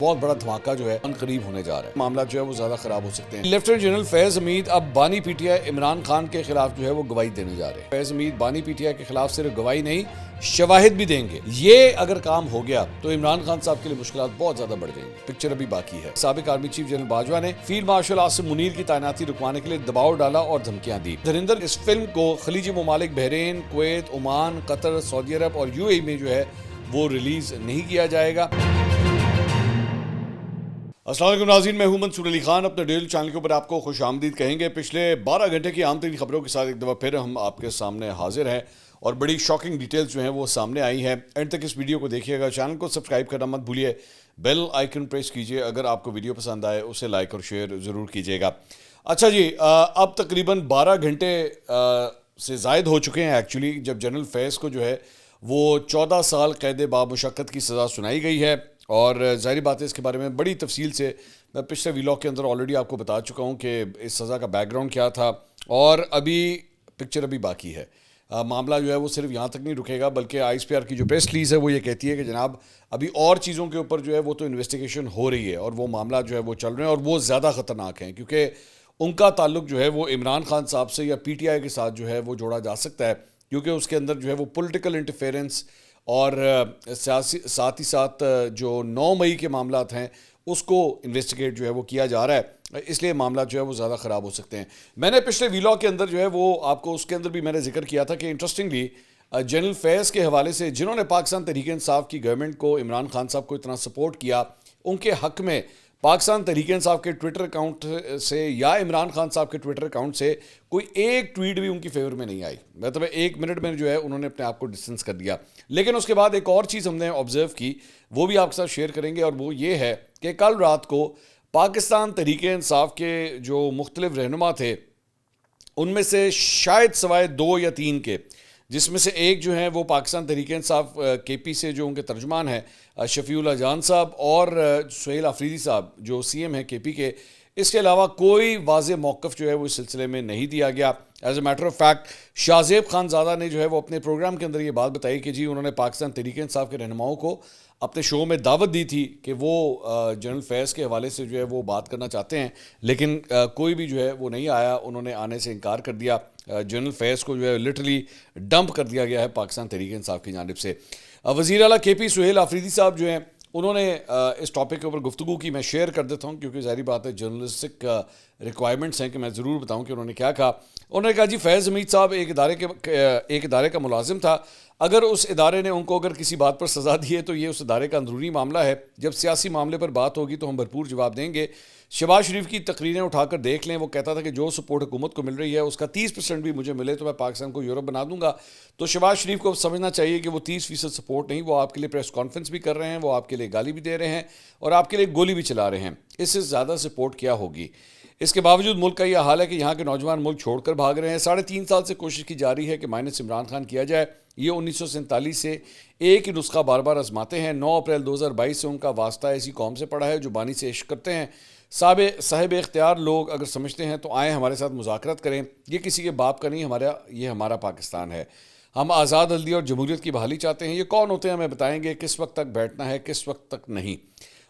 بہت بڑا دھماکہ جو ہے ان قریب ہونے جا رہا ہے. معاملات جو ہے وہ زیادہ خراب ہو سکتے ہیں. لیفٹیننٹ جنرل فیض حمید اب بانی P T I Imran Khan کے خلاف جو ہے وہ گواہی دینے جا رہے ہیں. فیض حمید بانی پی ٹی آئی کے خلاف صرف گواہی نہیں شواہد بھی دیں گے. یہ اگر کام ہو گیا تو عمران خان صاحب کے لیے مشکلات بہت زیادہ بڑھ جائیں گی. پکچر ابھی باقی ہے. سابق آرمی چیف جنرل باجوہ نے فیلڈ مارشل عاصم منیر کی تعیناتی رکوانے کے لیے دباؤ ڈالا اور دھمکیاں دی. دھریندر اس فلم کو خلیجی ممالک بحرین، کویت، عمان، قطر، سعودی عرب اور یو اے ای میں جو ہے وہ ریلیز نہیں کیا جائے گا. السلام علیکم ناظرین، میں ہوں منصور علی خان. اپنے ڈیلی چینل کے اوپر آپ کو خوش آمدید کہیں گے. پچھلے 12 گھنٹے کی اہم ترین خبروں کے ساتھ ایک دفعہ پھر ہم آپ کے سامنے حاضر ہیں اور بڑی شاکنگ ڈیٹیلز جو ہیں وہ سامنے آئی ہیں. اینڈ تک اس ویڈیو کو دیکھیے گا. چینل کو سبسکرائب کرنا مت بھولیے. بیل آئیکن پریس کیجیے. اگر آپ کو ویڈیو پسند آئے اسے لائک اور شیئر ضرور کیجیے گا. اچھا جی، اب تقریباً 12 گھنٹے سے زائد ہو چکے ہیں ایکچولی جب جنرل فیض کو جو ہے وہ 14 سال قید بامشقت کی سزا سنائی گئی ہے. اور ظاہری بات ہے اس کے بارے میں بڑی تفصیل سے میں پچھلے ویلاگ کے اندر آلریڈی آپ کو بتا چکا ہوں کہ اس سزا کا بیک گراؤنڈ کیا تھا. اور پکچر ابھی باقی ہے. معاملہ جو ہے وہ صرف یہاں تک نہیں رکے گا بلکہ آئی ایس پی آر کی جو پریس ریلیز ہے وہ یہ کہتی ہے کہ جناب ابھی اور چیزوں کے اوپر جو ہے وہ تو انویسٹیگیشن ہو رہی ہے اور وہ معاملہ جو ہے وہ چل رہے ہیں اور وہ زیادہ خطرناک ہیں کیونکہ ان کا تعلق جو ہے وہ عمران خان صاحب سے یا پی ٹی آئی کے ساتھ جو ہے وہ جوڑا جا سکتا ہے کیونکہ اس کے اندر جو ہے وہ پولیٹیکل انٹرفیرنس اور سیاسی ساتھ ہی ساتھ جو 9 مئی کے معاملات ہیں اس کو انویسٹیگیٹ جو ہے وہ کیا جا رہا ہے. اس لیے معاملات جو ہے وہ زیادہ خراب ہو سکتے ہیں. میں نے پچھلے ویلاگ کے اندر جو ہے وہ آپ کو اس کے اندر بھی میں نے ذکر کیا تھا کہ انٹرسٹنگلی جنرل فیض کے حوالے سے جنہوں نے پاکستان تحریک انصاف کی گورنمنٹ کو، عمران خان صاحب کو اتنا سپورٹ کیا، ان کے حق میں پاکستان تحریک انصاف کے ٹویٹر اکاؤنٹ سے یا عمران خان صاحب کے ٹویٹر اکاؤنٹ سے کوئی ایک ٹویٹ بھی ان کی فیور میں نہیں آئی. مطلب 1 منٹ میں جو ہے انہوں نے اپنے آپ کو ڈسٹنس کر دیا. لیکن اس کے بعد ایک اور چیز ہم نے آبزرو کی، وہ بھی آپ کے ساتھ شیئر کریں گے اور وہ یہ ہے کہ کل رات کو پاکستان تحریک انصاف کے جو مختلف رہنما تھے ان میں سے شاید سوائے 2 یا 3 کے، جس میں سے ایک جو ہیں وہ پاکستان تحریک انصاف کے پی سے جو ان کے ترجمان ہیں شفیع اللہ جان صاحب اور سہیل آفریدی صاحب جو سی ایم ہیں کے پی کے، اس کے علاوہ کوئی واضح موقف جو ہے وہ اس سلسلے میں نہیں دیا گیا. As a matter of fact Shahzeb Khan زادہ نے جو ہے وہ اپنے پروگرام کے اندر یہ بات بتائی کہ جی انہوں نے پاکستان تحریک انصاف کے رہنماؤں کو اپنے شو میں دعوت دی تھی کہ وہ جنرل فیض کے حوالے سے جو ہے وہ بات کرنا چاہتے ہیں، لیکن کوئی بھی جو ہے وہ نہیں آیا. انہوں نے آنے سے انکار کر دیا. جنرل فیض کو جو ہے لٹرلی ڈمپ کر دیا گیا ہے پاکستان تحریک انصاف کی جانب سے. وزیر اعلیٰ کے پی سہیل آفریدی صاحب جو ہیں انہوں نے اس ٹاپک کے اوپر گفتگو کی. میں شیئر کر دیتا ہوں کیونکہ ظاہری بات ہے جرنلسٹک ریکوائرمنٹس ہیں کہ میں ضرور بتاؤں کہ انہوں نے کیا کہا. انہوں نے کہا جی فیض حمید صاحب ایک ادارے کا ملازم تھا. اگر اس ادارے نے ان کو اگر کسی بات پر سزا دی ہے تو یہ اس ادارے کا اندرونی معاملہ ہے. جب سیاسی معاملے پر بات ہوگی تو ہم بھرپور جواب دیں گے. شہباز شریف کی تقریریں اٹھا کر دیکھ لیں. وہ کہتا تھا کہ جو سپورٹ حکومت کو مل رہی ہے اس کا 30% بھی مجھے ملے تو میں پاکستان کو یورپ بنا دوں گا. تو شہباز شریف کو سمجھنا چاہیے کہ وہ 30% سپورٹ نہیں، وہ آپ کے لیے پریس کانفرنس بھی کر رہے ہیں، وہ آپ کے لیے گالی بھی دے رہے ہیں اور آپ کے لیے گولی بھی چلا رہے ہیں. اس سے زیادہ سپورٹ کیا ہوگی؟ اس کے باوجود ملک کا یہ حال ہے کہ یہاں کے نوجوان ملک چھوڑ کر بھاگ رہے ہیں. 3.5 سال سے کوشش کی جا رہی ہے کہ مائنس عمران خان کیا جائے. یہ 1947 سے ایک ہی نسخہ بار بار آزماتے ہیں. 9 اپریل 2022 سے ان کا واسطہ ایسی قوم سے پڑا ہے جو بانی سے عشق کرتے ہیں. صاحب اختیار لوگ اگر سمجھتے ہیں تو آئیں ہمارے ساتھ مذاکرات کریں. یہ کسی کے باپ کا نہیں، یہ ہمارا پاکستان ہے. ہم آزاد ہلدی اور جمہوریت کی بحالی چاہتے ہیں. یہ کون ہوتے ہیں ہمیں بتائیں گے، کس وقت تک بیٹھنا ہے کس وقت تک نہیں.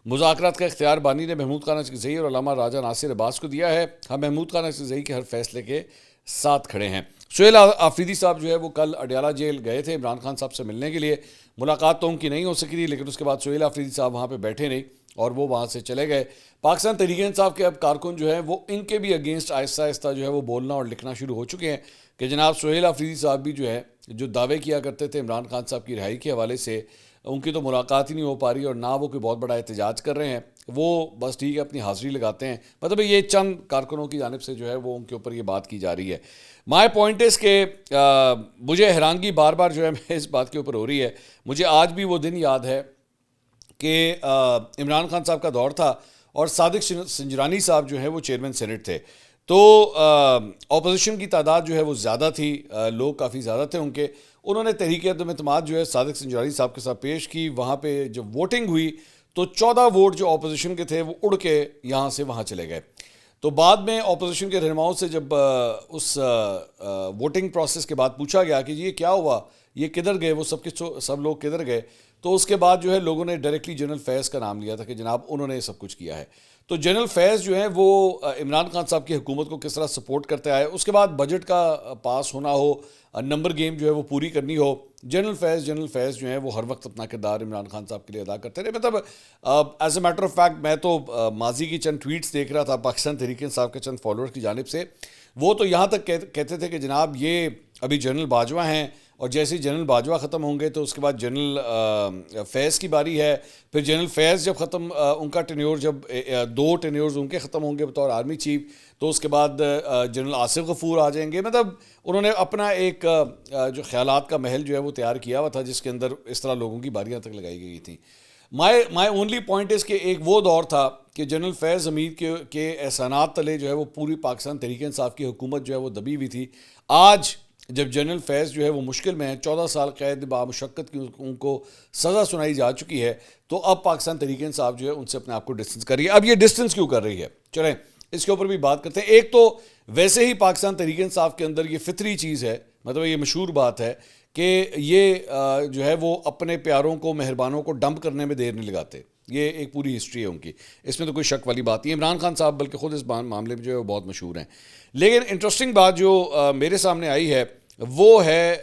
مذاکرات کا اختیار بانی نے محمود خان اچکزئی اور علامہ راجہ ناصر عباس کو دیا ہے. ہم محمود خان اچکزئی کے ہر فیصلے کے ساتھ کھڑے ہیں. سہیل آفریدی صاحب جو ہے وہ کل اڈیالہ جیل گئے تھے عمران خان صاحب سے ملنے کے لیے. ملاقات تو ان کی نہیں ہو سکی تھی لیکن اس کے بعد سہیل آفریدی صاحب وہاں پہ بیٹھے نہیں اور وہ وہاں سے چلے گئے. پاکستان تحریک انصاف کے اب کارکن جو ہیں وہ ان کے بھی اگینسٹ آہستہ آہستہ جو ہے وہ بولنا اور لکھنا شروع ہو چکے ہیں کہ جناب سہیل آفریدی صاحب بھی جو ہے جو دعوے کیا کرتے تھے عمران خان صاحب کی رہائی کے حوالے سے، ان کی تو ملاقات ہی نہیں ہو پا رہی اور نہ وہ کوئی بہت بڑا احتجاج کر رہے ہیں. وہ بس ٹھیک ہے اپنی حاضری لگاتے ہیں. مطلب یہ چند کارکنوں کی جانب سے جو ہے وہ ان کے اوپر یہ بات کی جا رہی ہے. مائی پوائنٹ اس کہ مجھے حیرانگی بار بار جو ہے اس بات کے اوپر ہو رہی ہے. مجھے آج بھی وہ دن یاد ہے کہ عمران خان صاحب کا دور تھا اور صادق سنجرانی صاحب جو ہیں وہ چیئرمین سینٹ تھے. تو اپوزیشن کی تعداد جو ہے وہ زیادہ تھی، لوگ کافی زیادہ تھے ان کے. انہوں نے تحریک عدم اعتماد جو ہے صادق سنجرانی صاحب کے ساتھ پیش کی. وہاں پہ جب ووٹنگ ہوئی تو 14 ووٹ جو اپوزیشن کے تھے وہ اڑ کے یہاں سے وہاں چلے گئے. تو بعد میں اپوزیشن کے رہنماؤں سے جب اس ووٹنگ پروسیس کے بعد پوچھا گیا کہ یہ کیا ہوا، یہ کدھر گئے، وہ سب لوگ کدھر گئے، تو اس کے بعد جو ہے لوگوں نے ڈائریکٹلی جنرل فیض کا نام لیا تھا کہ جناب انہوں نے سب کچھ کیا ہے. تو جنرل فیض جو ہیں وہ عمران خان صاحب کی حکومت کو کس طرح سپورٹ کرتے آئے. اس کے بعد بجٹ کا پاس ہونا ہو, نمبر گیم جو ہے وہ پوری کرنی ہو, جنرل فیض جو ہیں وہ ہر وقت اپنا کردار عمران خان صاحب کے لیے ادا کرتے رہے. مطلب as a matter of fact میں تو ماضی کی چند ٹویٹس دیکھ رہا تھا پاکستان تحریک انصاف کے چند فالوورز کی جانب سے. وہ تو یہاں تک کہتے تھے کہ جناب یہ ابھی جنرل باجوہ ہیں, اور جیسے ہی جنرل باجوہ ختم ہوں گے تو اس کے بعد جنرل فیض کی باری ہے. پھر جنرل فیض جب ختم, ان کا ٹینیور جب 2 ٹینیورز ان کے ختم ہوں گے بطور آرمی چیف, تو اس کے بعد جنرل آصف غفور آ جائیں گے. مطلب انہوں نے اپنا ایک جو خیالات کا محل جو ہے وہ تیار کیا ہوا تھا جس کے اندر اس طرح لوگوں کی باریاں تک لگائی گئی تھیں. مائی اونلی پوائنٹ از کہ ایک وہ دور تھا کہ جنرل فیض حمید کے احسانات تلے جو ہے وہ پوری پاکستان تحریک انصاف کی حکومت جو ہے وہ دبی ہوئی تھی. آج جب جنرل فیض جو ہے وہ مشکل میں ہیں, 14 سال قید بامشقت کی ان کو سزا سنائی جا چکی ہے, تو اب پاکستان تحریک انصاف جو ہے ان سے اپنے آپ کو ڈسٹنس کر رہی ہے. اب یہ ڈسٹنس کیوں کر رہی ہے, چلیں اس کے اوپر بھی بات کرتے ہیں. ایک تو ویسے ہی پاکستان تحریک انصاف کے اندر یہ فطری چیز ہے, مطلب یہ مشہور بات ہے کہ یہ جو ہے وہ اپنے پیاروں کو, مہربانوں کو ڈمپ کرنے میں دیر نہیں لگاتے. یہ ایک پوری ہسٹری ہے ان کی, اس میں تو کوئی شک والی بات نہیں. عمران خان صاحب بلکہ خود اس معاملے میں جو ہے وہ بہت مشہور ہیں. لیکن انٹرسٹنگ بات جو میرے سامنے آئی ہے وہ ہے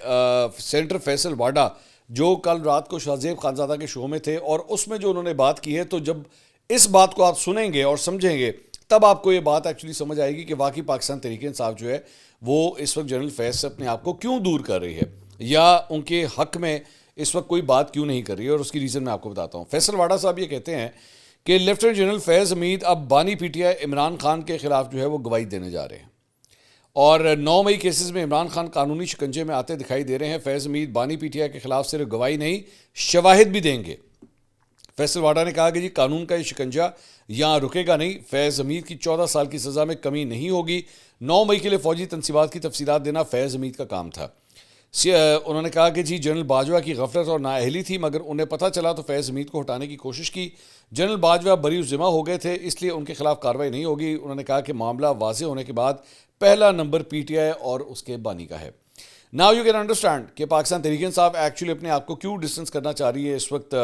سینیٹر فیصل واڈا, جو کل رات کو شاہ زیب خانزادہ کے شو میں تھے, اور اس میں جو انہوں نے بات کی ہے, تو جب اس بات کو آپ سنیں گے اور سمجھیں گے تب آپ کو یہ بات ایکچولی سمجھ آئے گی کہ واقعی پاکستان تحریک انصاف جو ہے وہ اس وقت جنرل فیض سے اپنے آپ کو کیوں دور کر رہی ہے, یا ان کے حق میں اس وقت کوئی بات کیوں نہیں کر رہی ہے. اور اس کی ریزن میں آپ کو بتاتا ہوں. فیصل واڈا صاحب یہ کہتے ہیں کہ لیفٹیننٹ جنرل فیض حمید اب بانی P T I Imran Khan کے خلاف جو ہے وہ گواہی دینے جا رہے ہیں, اور 9 مئی کیسز میں عمران خان قانونی شکنجے میں آتے دکھائی دے رہے ہیں. فیض حمید بانی پی ٹی آئی کے خلاف صرف گواہی نہیں, شواہد بھی دیں گے. فیصل واڈا نے کہا کہ جی قانون کا یہ شکنجہ یہاں رکے گا نہیں. فیض حمید کی 14 سال کی سزا میں کمی نہیں ہوگی. 9 مئی کے لیے فوجی تنصیبات کی تفصیلات دینا فیض حمید کا کام تھا. انہوں نے کہا کہ جی جنرل باجوہ کی غفلت اور نااہلی تھی, مگر انہیں پتہ چلا تو فیض حمید کو ہٹانے کی کوشش کی. جنرل باجوہ بری الذمہ ہو گئے تھے, اس لیے ان کے خلاف کارروائی نہیں ہوگی. انہوں نے کہا کہ معاملہ واضح ہونے کے بعد پہلا نمبر پی ٹی آئی اور اس کے بانی کا ہے. ناؤ یو کین انڈرسٹینڈ کہ پاکستان تحریک انصاف ایکچولی اپنے آپ کو کیوں ڈسٹنس کرنا چاہ رہی ہے اس وقت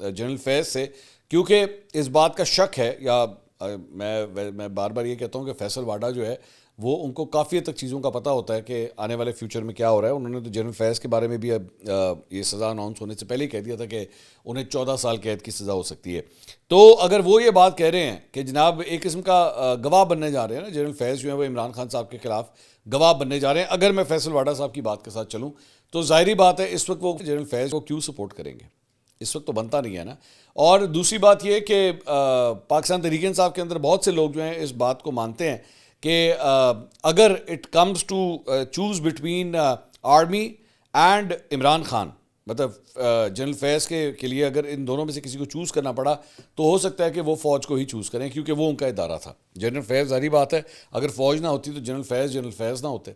جنرل فیض سے, کیونکہ اس بات کا شک ہے, یا میں بار بار یہ کہتا ہوں کہ فیصل واڈا جو ہے وہ ان کو کافی حد تک چیزوں کا پتہ ہوتا ہے کہ آنے والے فیوچر میں کیا ہو رہا ہے. انہوں نے تو جنرل فیض کے بارے میں بھی یہ سزا اناؤنس ہونے سے پہلے ہی کہہ دیا تھا کہ انہیں 14 سال قید کی سزا ہو سکتی ہے. تو اگر وہ یہ بات کہہ رہے ہیں کہ جناب ایک قسم کا گواہ بننے جا رہے ہیں نا, جنرل فیض جو ہے وہ عمران خان صاحب کے خلاف گواہ بننے جا رہے ہیں, اگر میں فیصل واڈا صاحب کی بات کے ساتھ چلوں تو ظاہری بات ہے اس وقت وہ جنرل فیض کو کیوں سپورٹ کریں گے, اس وقت تو بنتا نہیں ہے نا. اور دوسری بات یہ کہ پاکستان تحریک انصاف کے اندر بہت سے لوگ جو ہیں اس بات کو مانتے ہیں کہ اگر it comes to choose between army and Imran Khan, مطلب جنرل فیض کے لیے اگر ان دونوں میں سے کسی کو چوز کرنا پڑا تو ہو سکتا ہے کہ وہ فوج کو ہی چوز کریں, کیونکہ وہ ان کا ادارہ تھا. جنرل فیض ظاہری بات ہے اگر فوج نہ ہوتی تو جنرل فیض نہ ہوتے.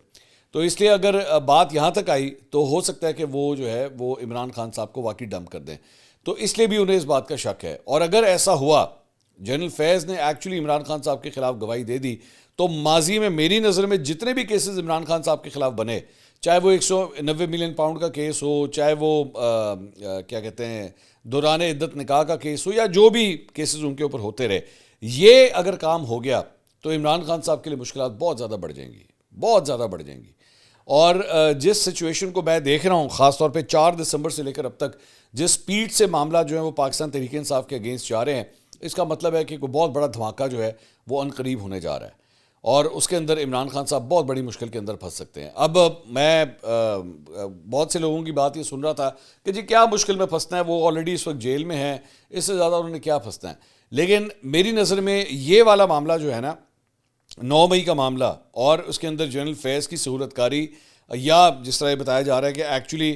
تو اس لیے اگر بات یہاں تک آئی تو ہو سکتا ہے کہ وہ جو ہے وہ عمران خان صاحب کو واقعی ڈمپ کر دیں. تو اس لیے بھی انہیں اس بات کا شک ہے. اور اگر ایسا ہوا, جنرل فیض نے ایکچولی عمران خان صاحب کے خلاف گواہی دے دی, تو ماضی میں میری نظر میں جتنے بھی کیسز عمران خان صاحب کے خلاف بنے, چاہے وہ 190 ملین پاؤنڈ کا کیس ہو, چاہے وہ کیا کہتے ہیں دوران عدت نکاح کا کیس ہو, یا جو بھی کیسز ان کے اوپر ہوتے رہے, یہ اگر کام ہو گیا تو عمران خان صاحب کے لیے مشکلات بہت زیادہ بڑھ جائیں گی, بہت زیادہ بڑھ جائیں گی. اور جس سچویشن کو میں دیکھ رہا ہوں, خاص طور پہ 4 دسمبر سے لے کر اب تک جس سپیڈ سے معاملہ جو ہے وہ پاکستان تحریک انصاف کے اگینسٹ جا رہے ہیں, اس کا مطلب ہے کہ کوئی بہت بڑا دھماکہ جو ہے وہ عنقریب ہونے جا رہا ہے, اور اس کے اندر عمران خان صاحب بہت بڑی مشکل کے اندر پھنس سکتے ہیں. اب میں بہت سے لوگوں کی بات یہ سن رہا تھا کہ جی کیا مشکل میں پھنسنا ہے, وہ آلریڈی اس وقت جیل میں ہیں, اس سے زیادہ انہوں نے کیا پھنسنا ہے. لیکن میری نظر میں یہ والا معاملہ جو ہے نا, 9 مئی کا معاملہ, اور اس کے اندر جنرل فیض کی سہولت کاری, یا جس طرح یہ بتایا جا رہا ہے کہ ایکچولی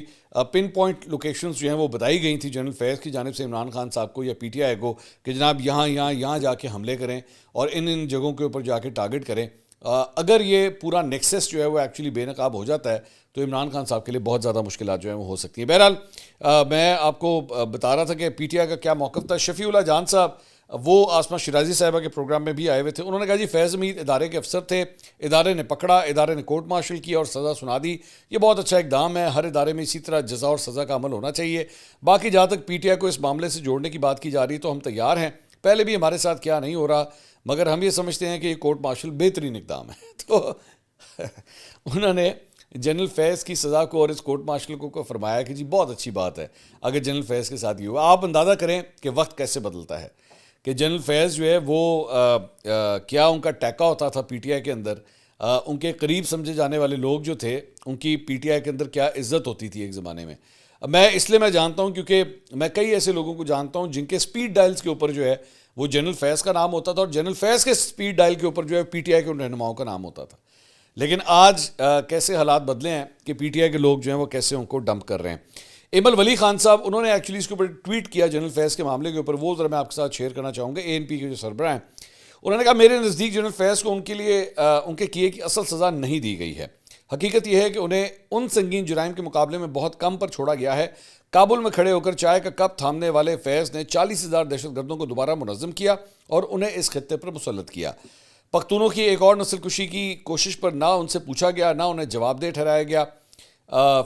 پن پوائنٹ لوکیشنز جو ہیں وہ بتائی گئی تھیں جنرل فیض کی جانب سے عمران خان صاحب کو یا پی ٹی آئی کو کہ جناب یہاں جا کے حملے کریں اور ان جگہوں کے اوپر جا کے ٹارگٹ کریں. اگر یہ پورا نیکسس جو ہے وہ ایکچولی بے نقاب ہو جاتا ہے تو عمران خان صاحب کے لیے بہت زیادہ مشکلات جو ہیں وہ ہو سکتی ہیں. بہرحال میں آپ کو بتا رہا تھا کہ پی ٹی آئی کا کیا موقف تھا. شفیع اللہ جان صاحب وہ آسما شیرازی صاحبہ کے پروگرام میں بھی آئے ہوئے تھے. انہوں نے کہا جی فیض حمید ادارے کے افسر تھے, ادارے نے پکڑا, ادارے نے کورٹ مارشل کیا اور سزا سنا دی. یہ بہت اچھا اقدام ہے, ہر ادارے میں اسی طرح جزا اور سزا کا عمل ہونا چاہیے. باقی جہاں تک پی ٹی آئی کو اس معاملے سے جوڑنے کی بات کی جا رہی ہے تو ہم تیار ہیں. پہلے بھی ہمارے ساتھ کیا نہیں ہو رہا, مگر ہم یہ سمجھتے ہیں کہ یہ کورٹ مارشل بہترین اقدام ہے. تو انہوں نے جنرل فیض کی سزا کو اور اس کورٹ مارشل کو فرمایا کہ جی بہت اچھی بات ہے اگر جنرل فیض کے ساتھ یہ ہوا. آپ اندازہ کریں کہ وقت کیسے بدلتا ہے کہ جنرل فیض جو ہے وہ کیا ان کا ٹیکا ہوتا تھا پی ٹی آئی کے اندر, ان کے قریب سمجھے جانے والے لوگ جو تھے ان کی پی ٹی آئی کے اندر کیا عزت ہوتی تھی ایک زمانے میں. میں جانتا ہوں کیونکہ میں کئی ایسے لوگوں کو جانتا ہوں جن کے سپیڈ ڈائلز کے اوپر جو ہے وہ جنرل فیض کا نام ہوتا تھا, اور جنرل فیض کے سپیڈ ڈائل کے اوپر جو ہے پی ٹی آئی کے ان رہنماؤں کا نام ہوتا تھا. لیکن آج کیسے حالات بدلے ہیں کہ پی ٹی آئی کے لوگ جو ہیں وہ کیسے ان کو ڈمپ کر رہے ہیں. ایمل ولی خان صاحب انہوں نے ایکچولی اس کے اوپر ٹویٹ کیا جنرل فیض کے معاملے کے اوپر, وہ ذرا میں آپ کے ساتھ شیئر کرنا چاہوں گا. اے این پی کے جو سربراہ ہیں انہوں نے کہا میرے نزدیک جنرل فیض کو ان کے کیے کی اصل سزا نہیں دی گئی ہے. حقیقت یہ ہے کہ انہیں ان سنگین جرائم کے مقابلے میں بہت کم پر چھوڑا گیا ہے. کابل میں کھڑے ہو کر چائے کا کپ تھامنے والے فیض نے 40,000 دہشت گردوں کو دوبارہ منظم کیا اور انہیں اس خطے پر مسلط کیا. پختونوں کی ایک اور نسل کشی کی کوشش پر نہ ان سے پوچھا گیا نہ انہیں جواب دہ ٹھہرایا گیا.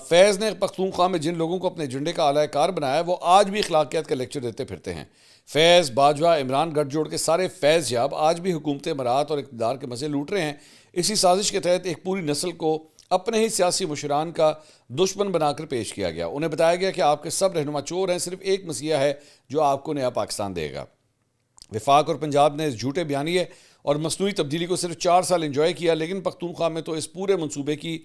فیض نے پختونخوا میں جن لوگوں کو اپنے ایجنڈے کا اعلی کار بنایا وہ آج بھی اخلاقیات کا لیکچر دیتے پھرتے ہیں. فیض, باجوہ, عمران گٹھ جوڑ کے سارے فیض یاب آج بھی حکومت امارات اور اقتدار کے مزے لوٹ رہے ہیں. اسی سازش کے تحت ایک پوری نسل کو اپنے ہی سیاسی مشران کا دشمن بنا کر پیش کیا گیا. انہیں بتایا گیا کہ آپ کے سب رہنما چور ہیں, صرف ایک مسیحا ہے جو آپ کو نیا پاکستان دے گا. وفاق اور پنجاب نے اس جھوٹے بیانیے اور مصنوعی تبدیلی کو صرف 4 سال انجوائے کیا, لیکن پختونخوا میں تو اس پورے منصوبے کی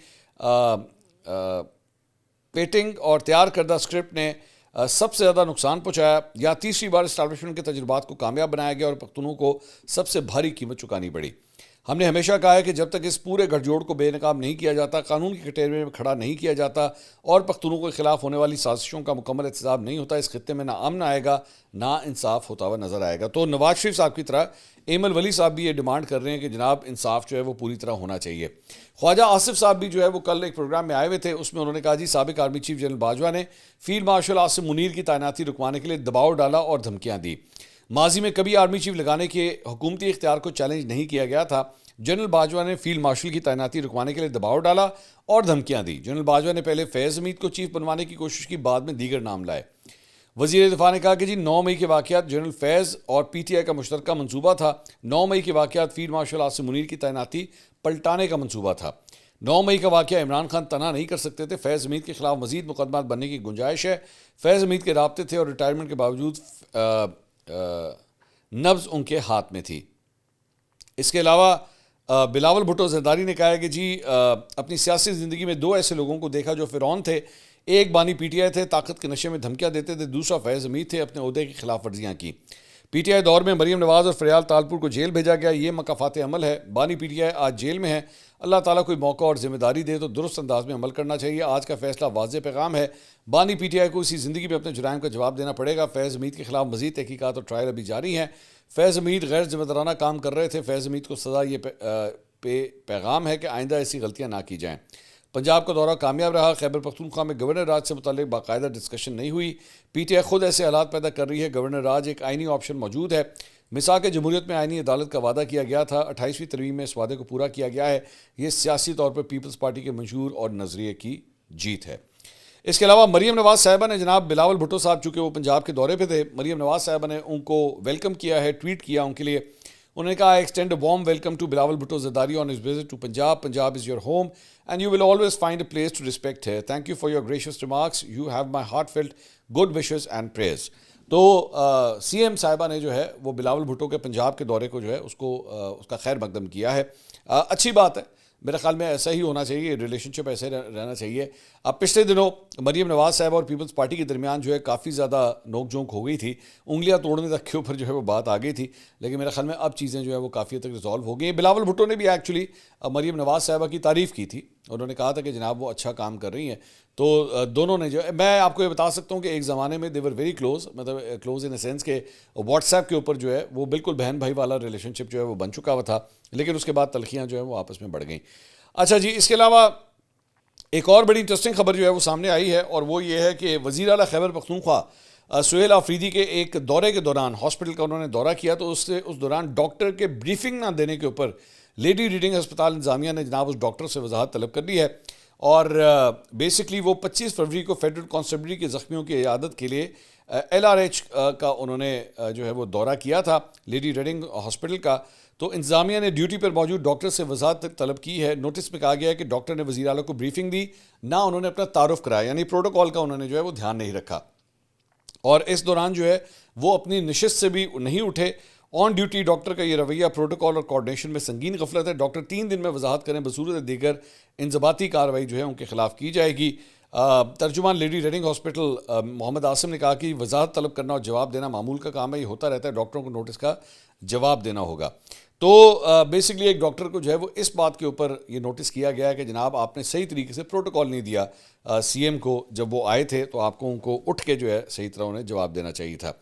پیٹنگ اور تیار کردہ سکرپٹ نے سب سے زیادہ نقصان پہنچایا. یا تیسری بار اسٹیبلشمنٹ کے تجربات کو کامیاب بنایا گیا اور پختونوں کو سب سے بھاری قیمت چکانی پڑی. ہم نے ہمیشہ کہا ہے کہ جب تک اس پورے گٹھ جوڑ کو بے نقاب نہیں کیا جاتا, قانون کی کٹہرے میں کھڑا نہیں کیا جاتا اور پختونوں کے خلاف ہونے والی سازشوں کا مکمل احتساب نہیں ہوتا, اس خطے میں نہ امن آئے گا نہ انصاف ہوتا ہوا نظر آئے گا. تو نواز شریف صاحب کی طرح ایمل ولی صاحب بھی یہ ڈیمانڈ کر رہے ہیں کہ جناب انصاف جو ہے وہ پوری طرح ہونا چاہیے. خواجہ آصف صاحب بھی جو ہے وہ کل ایک پروگرام میں آئے ہوئے تھے, اس میں انہوں نے کہا جی سابق آرمی چیف جنرل باجوہ نے فیلڈ مارشل عاصم منیر کی تعیناتی رکوانے کے لیے دباؤ ڈالا اور دھمکیاں دی. ماضی میں کبھی آرمی چیف لگانے کے حکومتی اختیار کو چیلنج نہیں کیا گیا تھا. جنرل باجوہ نے فیلڈ مارشل کی تعیناتی رکوانے کے لیے دباؤ ڈالا اور دھمکیاں دی. جنرل باجوہ نے پہلے فیض حمید کو چیف بنوانے کی کوشش کی, بعد میں دیگر نام لائے. وزیر دفاع نے کہا کہ جی 9 مئی کے واقعات جنرل فیض اور پی ٹی آئی کا مشترکہ منصوبہ تھا. 9 مئی کے واقعات فیلڈ مارشل عاصم منیر کی تعیناتی پلٹانے کا منصوبہ تھا. 9 مئی کا واقعہ عمران خان تنہا نہیں کر سکتے تھے. فیض حمید کے خلاف مزید مقدمات بننے کی گنجائش ہے. فیض حمید کے رابطے تھے اور ریٹائرمنٹ کے باوجود نبض ان کے ہاتھ میں تھی. اس کے علاوہ بلاول بھٹو زرداری نے کہا ہے کہ جی اپنی سیاسی زندگی میں 2 ایسے لوگوں کو دیکھا جو فرعون تھے. ایک بانی پی ٹی آئی تھے, طاقت کے نشے میں دھمکیاں دیتے تھے. دوسرا فیض حمید تھے, اپنے عہدے کی خلاف ورزیاں کی. پی ٹی آئی دور میں مریم نواز اور فریال تالپور کو جیل بھیجا گیا, یہ مکافات عمل ہے. بانی پی ٹی آئی آج جیل میں ہے. اللہ تعالیٰ کوئی موقع اور ذمہ داری دے تو درست انداز میں عمل کرنا چاہیے. آج کا فیصلہ واضح پیغام ہے. بانی پی ٹی آئی کو اسی زندگی میں اپنے جرائم کا جواب دینا پڑے گا. فیض حمید کے خلاف مزید تحقیقات اور ٹرائل ابھی جاری ہیں. فیض حمید غیر ذمہ دارانہ کام کر رہے تھے. فیض حمید کو سزا یہ پیغام ہے کہ آئندہ ایسی غلطیاں نہ کی جائیں. پنجاب کا دورہ کامیاب رہا. خیبر پختونخوا میں گورنر راج سے متعلق باقاعدہ ڈسکشن نہیں ہوئی. پی ٹی آئی خود ایسے حالات پیدا کر رہی ہے. گورنر راج ایک آئینی آپشن موجود ہے. مساق جمہوریت میں آئینی عدالت کا وعدہ کیا گیا تھا. 28ویں ترمیم میں اس وعدے کو پورا کیا گیا ہے. یہ سیاسی طور پر پیپلز پارٹی کے منشور اور نظریے کی جیت ہے. اس کے علاوہ مریم نواز صاحبہ نے جناب بلاول بھٹو صاحب چونکہ وہ پنجاب کے دورے پہ تھے, مریم نواز صاحبہ نے ان کو ویلکم کیا ہے, ٹویٹ کیا ان کے لیے. انہوں نے کہا I extend a warm welcome to Bilawal Bhutto Zardari on his visit to Punjab. Punjab is your home and you will always find a place to respect here. Thank you for your gracious remarks. You have my heartfelt good wishes and prayers. تو C M صاحبہ نے جو ہے وہ بلاول بھٹو کے پنجاب کے دورے کو جو ہے اس کا خیر مقدم کیا ہے. اچھی بات ہے, میرے خیال میں ایسا ہی ہونا چاہیے, ریلیشن شپ ایسے رہنا چاہیے. اب پچھلے دنوں مریم نواز صاحب اور پیپلز پارٹی کے درمیان جو ہے کافی زیادہ نوک جھونک ہو گئی تھی, انگلیاں توڑنے تک کے اوپر جو ہے وہ بات آ گئی تھی, لیکن میرے خیال میں اب چیزیں جو ہے وہ کافی حد تک ریزالو ہو گئی ہیں. بلاول بھٹو نے بھی ایکچولی مریم نواز صاحبہ کی تعریف کی تھی, انہوں نے کہا تھا کہ جناب وہ اچھا کام کر رہی ہیں. تو دونوں نے جو ہے, میں آپ کو یہ بتا سکتا ہوں کہ ایک زمانے میں دے ور ویری کلوز, مطلب کلوز ان اے سینس کہ واٹس ایپ کے اوپر جو ہے وہ بالکل بہن بھائی والا ریلیشن شپ جو ہے وہ بن چکا ہوا تھا, لیکن اس کے بعد تلخیاں جو ہے وہ آپس میں بڑھ گئیں. اچھا جی, اس کے علاوہ ایک اور بڑی انٹرسٹنگ خبر جو ہے وہ سامنے آئی ہے, اور وہ یہ ہے کہ وزیر اعلیٰ خیبر پختونخوا سہیل آفریدی کے ایک دورے کے دوران ہاسپٹل کا انہوں نے دورہ کیا تو اس دوران ڈاکٹر کے بریفنگ نہ دینے کے اوپر لیڈی ریڈنگ ہسپتال انتظامیہ نے جناب اس ڈاکٹر سے وضاحت طلب کر لی ہے، اور بیسکلی وہ 25 فروری کو فیڈرل کانسٹیبلری کے زخمیوں کی عیادت کے لیے LRH کا انہوں نے جو ہے وہ دورہ کیا تھا لیڈی ریڈنگ ہاسپٹل کا. تو انتظامیہ نے ڈیوٹی پر موجود ڈاکٹر سے وضاحت طلب کی ہے. نوٹس میں کہا گیا ہے کہ ڈاکٹر نے وزیر اعلیٰ کو بریفنگ دی، نہ انہوں نے اپنا تعارف کرایا، یعنی پروٹوکول کا انہوں نے جو ہے وہ دھیان نہیں رکھا، اور اس دوران جو ہے وہ اپنی نشست سے بھی نہیں اٹھے. آن ڈیوٹی ڈاکٹر کا یہ رویہ پروٹوکول اور کوارڈینیشن میں سنگین غفلت ہے. ڈاکٹر 3 دن میں وضاحت کریں، بصورت دیگر انضباطی کارروائی جو ہے ان کے خلاف کی جائے گی. ترجمان lady reading hospital Muhammad Asim نے کہا کہ وضاحت طلب کرنا اور جواب دینا معمول کا کام ہے، یہ ہوتا رہتا ہے، ڈاکٹروں کو نوٹس کا جواب دینا ہوگا. تو بیسکلی ایک ڈاکٹر کو جو ہے وہ اس بات کے اوپر یہ نوٹس کیا گیا ہے کہ جناب آپ نے صحیح طریقے سے پروٹوکول نہیں دیا CM کو، جب وہ آئے تھے تو آپ کو ان کو اٹھ کے جو ہے صحیح طرح انہیں جواب دینا چاہیے تھا.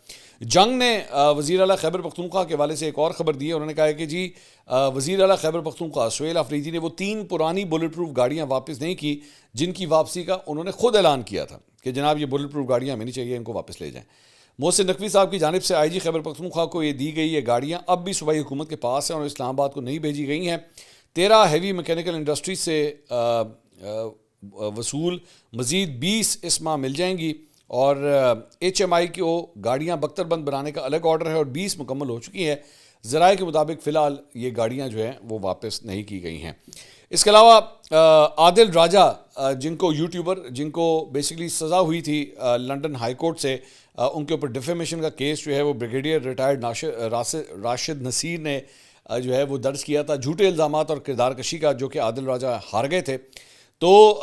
جنگ نے وزیر اعلیٰ خیبر پختونخوا کے حوالے سے ایک اور خبر دی ہے. انہوں نے کہا ہے کہ جی وزیر اعلیٰ خیبر پختونخوا سہیل آفریدی نے وہ 3 پرانی بلٹ پروف گاڑیاں واپس نہیں کی جن کی واپسی کا انہوں نے خود اعلان کیا تھا کہ جناب یہ بلٹ پروف گاڑیاں ہمیں نہیں چاہیے، ان کو واپس لے جائیں. محسن نقوی صاحب کی جانب سے IG خیبر پختونخوا کو یہ دی گئی یہ گاڑیاں اب بھی صوبائی حکومت کے پاس ہیں اور اسلام آباد کو نہیں بھیجی گئی ہیں. 13 ہیوی میکینیکل انڈسٹری سے وصول مزید 20 اس ماہ مل جائیں گی، اور HMI کو گاڑیاں بختر بند بنانے کا الگ آرڈر ہے اور 20 مکمل ہو چکی ہے. ذرائع کے مطابق فی الحال یہ گاڑیاں جو ہیں وہ واپس نہیں کی گئی ہیں. اس کے علاوہ عادل راجہ جن کو یوٹیوبر جن کو بیسکلی سزا ہوئی تھی لنڈن ہائی کورٹ سے، ان کے اوپر ڈیفیمیشن کا کیس جو ہے وہ بریگیڈیئر ریٹائرڈ راشد نصیر نے جو ہے وہ درج کیا تھا، جھوٹے الزامات اور کردار کشی کا، جو کہ عادل راجہ ہار گئے تھے. تو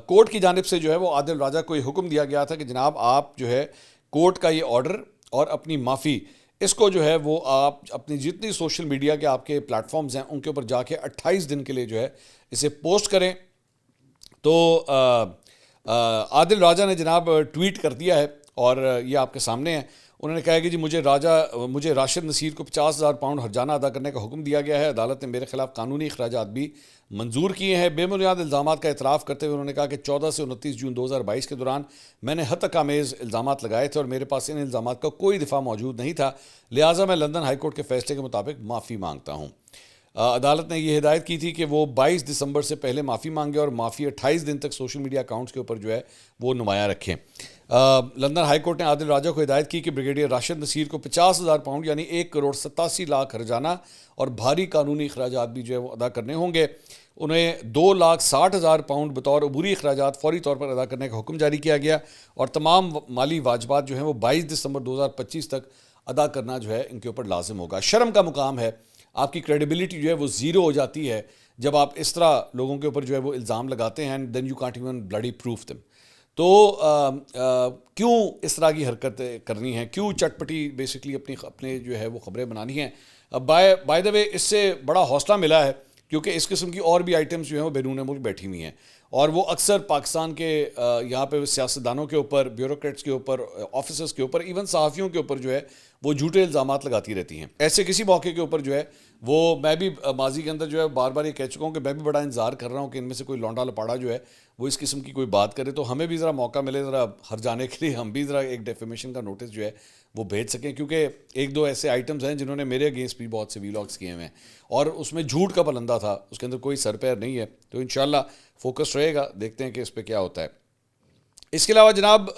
کورٹ کی جانب سے جو ہے وہ عادل راجہ کو یہ حکم دیا گیا تھا کہ جناب آپ جو ہے کورٹ کا یہ آرڈر اور اپنی معافی اس کو جو ہے وہ آپ اپنی جتنی سوشل میڈیا کے آپ کے پلیٹ فارمز ہیں ان کے اوپر جا کے 28 دن کے لیے جو ہے اسے پوسٹ کریں. تو عادل راجہ نے جناب ٹویٹ کر دیا ہے اور یہ آپ کے سامنے ہے. انہوں نے کہا کہ جی مجھے راشد نصیر کو 50,000 پاؤنڈ ہرجانہ ادا کرنے کا حکم دیا گیا ہے. عدالت نے میرے خلاف قانونی اخراجات بھی منظور کیے ہیں. بے بنیاد الزامات کا اعتراف کرتے ہوئے انہوں نے کہا کہ 14 سے 29 جون 2022 کے دوران میں نے ہتک آمیز الزامات لگائے تھے اور میرے پاس ان الزامات کا کوئی دفاع موجود نہیں تھا، لہٰذا میں لندن ہائی کورٹ کے فیصلے کے مطابق معافی مانگتا ہوں. عدالت نے یہ ہدایت کی تھی کہ وہ 22 دسمبر سے پہلے معافی مانگے اور معافی 28 دن تک سوشل میڈیا اکاؤنٹس کے اوپر جو ہے وہ نمایاں رکھیں. لندن ہائی کورٹ نے عادل راجہ کو ہدایت کی کہ بریگیڈیئر راشد نصیر کو 50,000 پاؤنڈ یعنی 1,87,00,000 ہرجانہ اور بھاری قانونی اخراجات بھی جو ہے وہ ادا کرنے ہوں گے. انہیں 2,60,000 پاؤنڈ بطور عبوری اخراجات فوری طور پر ادا کرنے کا حکم جاری کیا گیا اور تمام مالی واجبات جو ہیں وہ 22 دسمبر 2025 تک ادا کرنا جو ہے ان کے اوپر لازم ہوگا. شرم کا مقام ہے، آپ کی کریڈیبلٹی جو ہے وہ زیرو ہو جاتی ہے جب آپ اس طرح لوگوں کے اوپر جو ہے وہ الزام لگاتے ہیں then you can't even bloody prove them. تو کیوں اس طرح کی حرکتیں کرنی ہیں، کیوں چٹپٹی بیسکلی اپنے جو ہے وہ خبریں بنانی ہیں. بائی دا وے اس سے بڑا حوصلہ ملا ہے کیونکہ اس قسم کی اور بھی آئٹمز جو ہیں وہ بیرون ملک بیٹھی ہوئی ہیں اور وہ اکثر پاکستان کے یہاں پہ سیاستدانوں کے اوپر، بیوروکریٹس کے اوپر، آفیسرز کے اوپر، ایون صحافیوں کے اوپر جو ہے وہ جھوٹے الزامات لگاتی رہتی ہیں. ایسے کسی موقع کے اوپر جو ہے وہ میں بھی ماضی کے اندر جو ہے بار بار یہ کہہ چکا ہوں کہ میں بھی بڑا انتظار کر رہا ہوں کہ ان میں سے کوئی لونڈا لپاڑا جو ہے وہ اس قسم کی کوئی بات کرے تو ہمیں بھی ذرا موقع ملے ذرا ہر جانے کے لیے، ہم بھی ذرا ایک ڈیفیمیشن کا نوٹس جو ہے وہ بھیج سکیں. کیونکہ ایک دو ایسے آئٹمز ہیں جنہوں نے میرے اگینسٹ بھی بہت سے ویلاگس کیے ہوئے ہیں اور اس میں جھوٹ کا پلندہ تھا، اس کے اندر کوئی سر پیر نہیں ہے. تو انشاءاللہ فوکس رہے گا، دیکھتے ہیں کہ اس پہ کیا ہوتا ہے. اس کے علاوہ جناب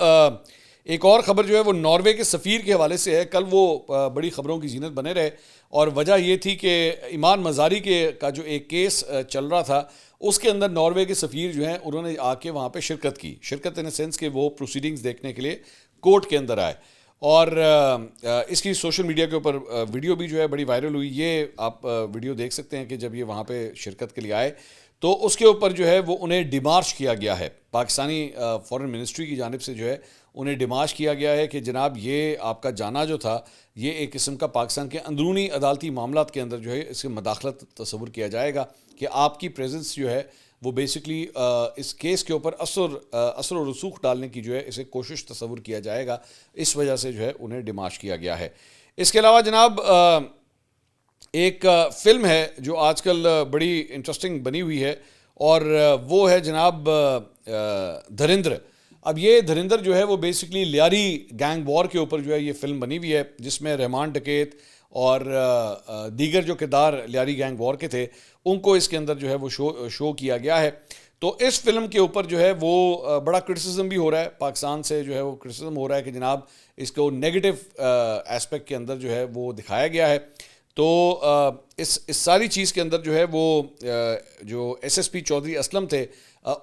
ایک اور خبر جو ہے وہ ناروے کے سفیر کے حوالے سے ہے. کل وہ بڑی خبروں کی زینت بنے رہے اور وجہ یہ تھی کہ ایمان مزاری کا جو ایک کیس چل رہا تھا اس کے اندر ناروے کے سفیر جو ہیں انہوں نے آ کے وہاں پہ شرکت ان سینس کہ وہ پروسیڈنگز دیکھنے کے لیے کورٹ کے اندر آئے اور اس کی سوشل میڈیا کے اوپر ویڈیو بھی جو ہے بڑی وائرل ہوئی. یہ آپ ویڈیو دیکھ سکتے ہیں کہ جب یہ وہاں پہ شرکت کے لیے آئے تو اس کے اوپر جو ہے وہ انہیں ڈیمارش کیا گیا ہے، پاکستانی فارن منسٹری کی جانب سے جو ہے انہیں ڈیمارش کیا گیا ہے کہ جناب یہ آپ کا جانا جو تھا یہ ایک قسم کا پاکستان کے اندرونی عدالتی معاملات کے اندر جو ہے اس کی مداخلت تصور کیا جائے گا کہ آپ کی پریزنس جو ہے وہ بیسکلی اس کیس کے اوپر اثر و رسوخ ڈالنے کی جو ہے اسے کوشش تصور کیا جائے گا، اس وجہ سے جو ہے انہیں ڈیمارش کیا گیا ہے. اس کے علاوہ جناب ایک فلم ہے جو آج کل بڑی انٹرسٹنگ بنی ہوئی ہے اور وہ ہے جناب دھریندر. اب یہ دھریندر جو ہے وہ بیسکلی لیاری گینگ وار کے اوپر جو ہے یہ فلم بنی ہوئی ہے، جس میں رحمان ڈکیت اور دیگر جو کردار لیاری گینگ وار کے تھے ان کو اس کے اندر جو ہے وہ شو کیا گیا ہے۔ تو اس فلم کے اوپر جو ہے وہ بڑا کرٹیسزم بھی ہو رہا ہے، پاکستان سے جو ہے وہ کرٹیسزم ہو رہا ہے کہ جناب اس کو نیگیٹو ایسپیکٹ کے اندر جو ہے وہ دکھایا گیا ہے۔ تو اس ساری چیز کے اندر جو ہے وہ جو S S P Chaudhry Aslam تھے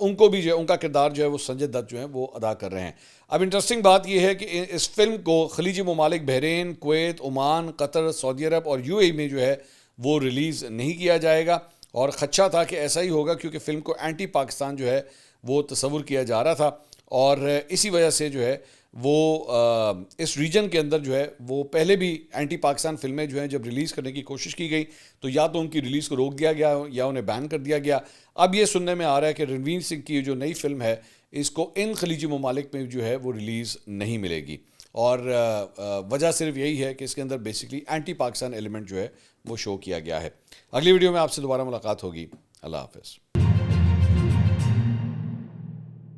ان کو بھی جو ہے ان کا کردار جو ہے وہ سنجے دت جو ہے وہ ادا کر رہے ہیں۔ اب انٹرسٹنگ بات یہ ہے کہ اس فلم کو خلیجی ممالک بحرین، کویت، عمان، قطر، سعودی عرب اور یو اے ای میں جو ہے وہ ریلیز نہیں کیا جائے گا، اور خدشہ تھا کہ ایسا ہی ہوگا کیونکہ فلم کو اینٹی پاکستان جو ہے وہ تصور کیا جا رہا تھا، اور اسی وجہ سے جو ہے وہ اس ریجن کے اندر جو ہے وہ پہلے بھی اینٹی پاکستان فلمیں جو ہیں جب ریلیز کرنے کی کوشش کی گئی تو یا تو ان کی ریلیز کو روک دیا گیا یا انہیں بین کر دیا گیا۔ اب یہ سننے میں آ رہا ہے کہ رنویر سنگھ کی جو نئی فلم ہے اس کو ان خلیجی ممالک میں جو ہے وہ ریلیز نہیں ملے گی، اور وجہ صرف یہی ہے کہ اس کے اندر بیسکلی اینٹی پاکستان ایلیمنٹ جو ہے وہ شو کیا گیا ہے۔ اگلی ویڈیو میں آپ سے دوبارہ ملاقات ہوگی۔ اللہ حافظ۔